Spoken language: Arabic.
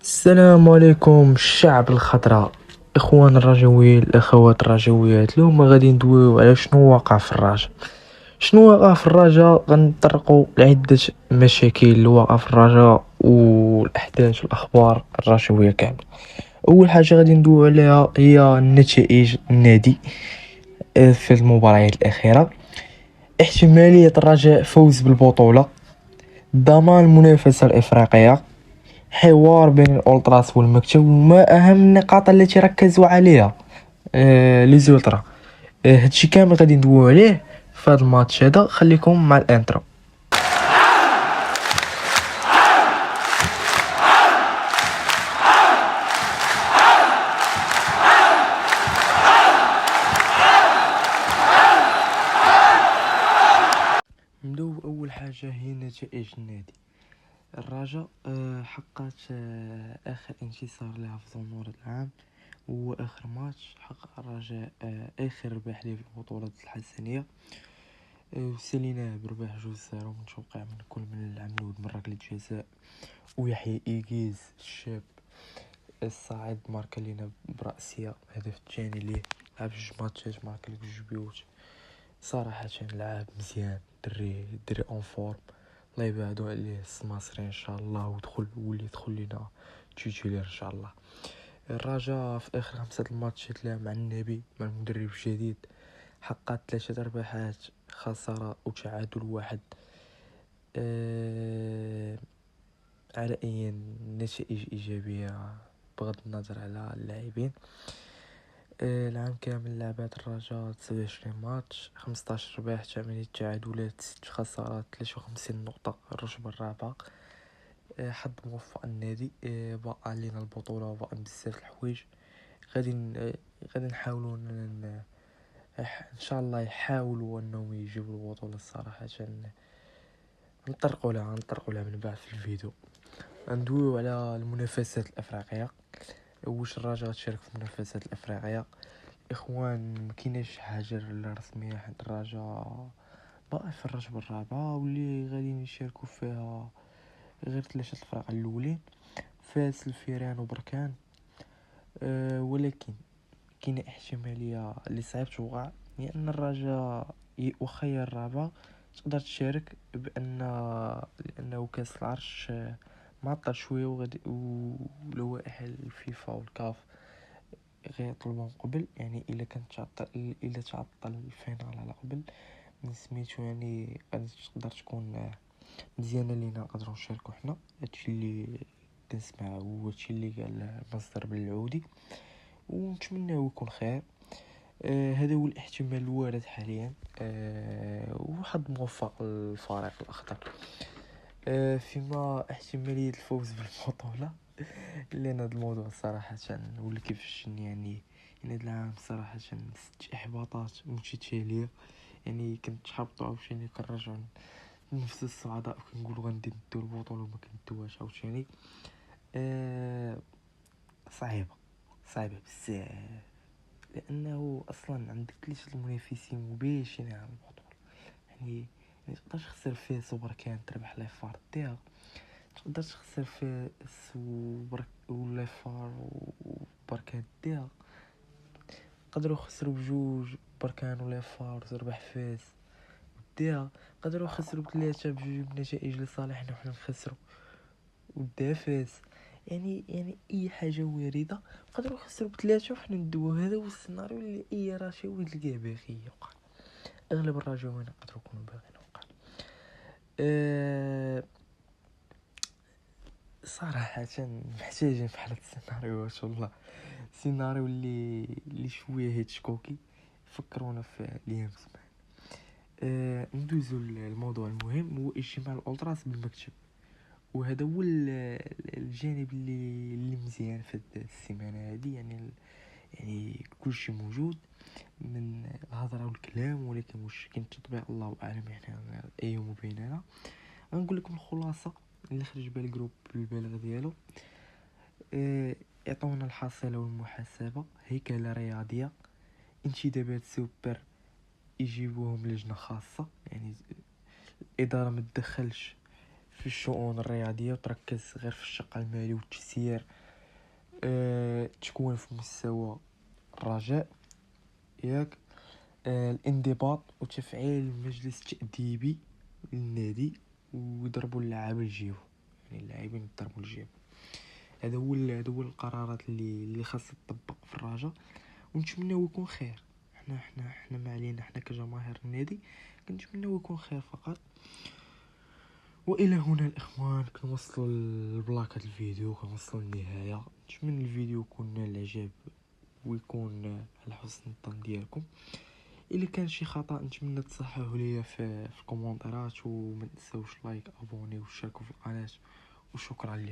السلام عليكم الشعب الخضراء، اخوان الرجويين الاخوات الرجويات. اليوم غادي ندويو على شنو واقع في الرجاء. شنو واقع في الرجاء؟ غنطرقوا لعده مشاكل اللي واقع في الرجاء والاحداث والاخبار الرجويه كامل. اول حاجه غادي ندويو عليها هي نتائج النادي في المباريات الاخيره. احتماليه الرجاء فوز بالبطوله، ضمان المنافسه الافريقيه، حوار بين الأولتراس والمكتب، وما أهم النقاط التي ركزوا عليها لي زولترا. هادشي كامل غادي ندويو عليه في هذا الماتش هذا. خليكم مع الانترو. نبداو اول حاجه هي نتائج النادي. الرجاء حققت اخر انتصار لها في زنورة العام، واخر ماتش حقق الرجاء اخر رباح ليه في البطولة الحسنية. وساليناه برباح 2-0 متوقع من كل من العملود من ركلة جزاء، ويحيى إيجيز الشاب الصاعد ماركا لينا برأسية الهدف الثاني ليه. لعب جوج ماتشات ماركا لك جوج بيوت. صراحة لعب مزيان، دري اون فورم. الله يبعدو عليه السماسري ان شاء الله، ولي يدخل لينا تيتولير ان شاء الله. الرجاء في اخر 5 الماتشات لها مع النبي مع المدرب الجديد حققت 3 رباحات، خسارة وتعادل واحد. على أي نتائج إيجابية بغض النظر على اللاعبين. العام كامل لعبات الرجاء 29 ماتش، 15 رباح، 8 تعادلات، 6 خسارات، 53 نقطة، الرتبة الرابعة. حظ موفق النادي. بقى علينا البطولة وبقى بزاف الحوايج. غادي نحاولوا ان شاء الله يحاولوا انهم يجيبوا البطولة الصراحة. نطرقوا لها من بعد في الفيديو. ندويو على المنافسات الافريقيه. واش الرجاء تشارك في المنافسات الافريقيه؟ اخوان ما كايناش حاجه رسميه حد الرجاء باقي في الرتبه الرابعه، واللي غادي يشاركوا فيها غير 3 الفرق الاولين، فاس، الفيران وبركان. ولكن كاينه احتماليه اللي صعيب توقع، لان الرجاء واخا هي الرابعه تقدر تشارك لانه كاس العرش معطل شويه، وغادي ولوائح الفيفا والكاف غيطلبوا قبل. يعني الا تعطل الفينال على قبل من سميتو، يعني غادي تقدر تكون مزيانه لينا نقدروا نشاركوا حنا. هادشي اللي كنسمع هو هادشي اللي قال مصدر بالعودي، ونتمنى يكون خير. هذا هو الاحتمال الوارد حاليا. وحظ موفق للفريق الاخضر. فيما احتمالية الفوز بالبطولة، لأن هذا الموضوع صراحة ولا كيفاش يعني هذا العام صراحة 6 إحباطات متتالية. يعني كنتحبطو عاوتاني كنرجعو نفس الصعداء وكنقولو غندي ندو البطولة وما كندوهاش عاوتاني. صعيبة بزاف، لأنه أصلا عندك 3 المنافسين مباشرين على البطولة. يعني متقدرش تخسر فيه وبركان تربح ليفار ديها، تقدر تخسر في وليفار وبركان ديها، قدروا يخسروا بجوج بركان وليفار وتربح فاس وديها، قدروا يخسروا ب3 بجوج بنتائج لصالحنا وحنا نخسروا وديها فاس. يعني اي حاجه وارده، قدروا يخسروا ب3 وحنا ندوو. هذا هو السيناريو اللي اي رشاوي تلقاه باغي يوقع. اغلب الرجاوين يقدروا يكونوا باغيين يوقع. صراحة محتاجين بحال هاد السيناريوهات والله. سيناريو اللي شويه هيتشكوكي فكرونا في الايام زمان. ندوزو الموضوع المهم، هو اجتماع الالتراس بالمكتب. وهذا هو الجانب اللي مزيان في السيمانه هذه. يعني كلشي موجود من الهضره والكلام، ولكن واش كاين تطبيق الله اعلم. يعني ايوم بيننا غنقول لكم الخلاصه اللي خرج بالجروب بالبالغ ديالو. يعطونا الحاصله والمحاسبه، هيكله رياضيه، انتدابات سوبر يجيبوهم لجنه خاصه. يعني الاداره ما تدخلش في الشؤون الرياضية وتركز غير في الشق المالي والتسيير. تكون في مستوى الرجاء ياك. الانضباط وتفعيل المجلس التأديبي للنادي ويضربوا اللاعب الجيبو، يعني اللاعبين يضربوا الجيبو. هذا هو القرارات اللي خاص تطبق في الرجاء، ونتمنى يكون خير. احنا ما علينا، احنا كجماهير النادي كنتمنى يكون خير فقط. والى هنا الاخوان كنوصلوا البلاكه الفيديو، كنوصلوا للنهايه. نتمنى الفيديو يكون نال الاعجاب ويكون على حسن الظن ديالكم. الا كان شي خطا نتمنى تصححوا ليا في الكومونتيرات، وما تنساوش لايك ابوني وشاركوا في القناه، وشكرا لكم.